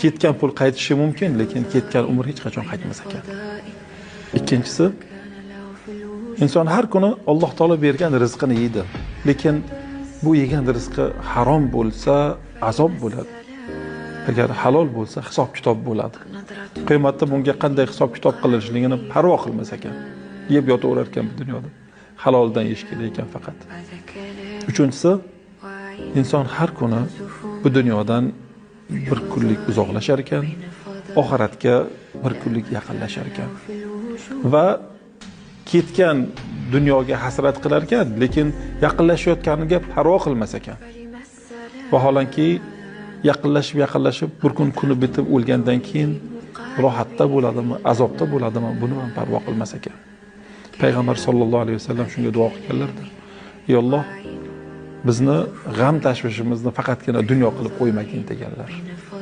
Ketgan pul qaytishi mumkin, lekin ketgan umr hech qachon qaytmas ekan. Ikkinchisi, inson har kuni Alloh taolo bergan rizqini yeydi, lekin bu yegan rizqi harom bo'lsa, azob bo'ladi. Agar halol bo'lsa, hisob-kitob bo'ladi. Qiyomatda bunga qanday hisob-kitob qilinishligini parvo qilmas ekan. Yeb yotaverar ekan bu dunyoda. Haloldan yeyish kerak ekan faqat. Uchinchisi, inson har kuni bu dunyodan bir kunlik uzoqlashar ekan, oxiratga bir kunlik yaqinlashar ekan. Va ketgan dunyoga hasrat qilar ekan, lekin yaqinlashayotganiga parvo qilmas ekan. Vaholanki yaqinlashib bir kuni bitib o'lgandan keyin rohatda bo'ladimi, azobda bo'ladimi, buni ham parvo qilmas ekan. Payg'ambar sollallohu alayhi vasallam shunga duo qilganlardi. Ey Alloh, bizni g'am tashvishimizni faqatgina dunyo qilib qo'ymagin deganlar.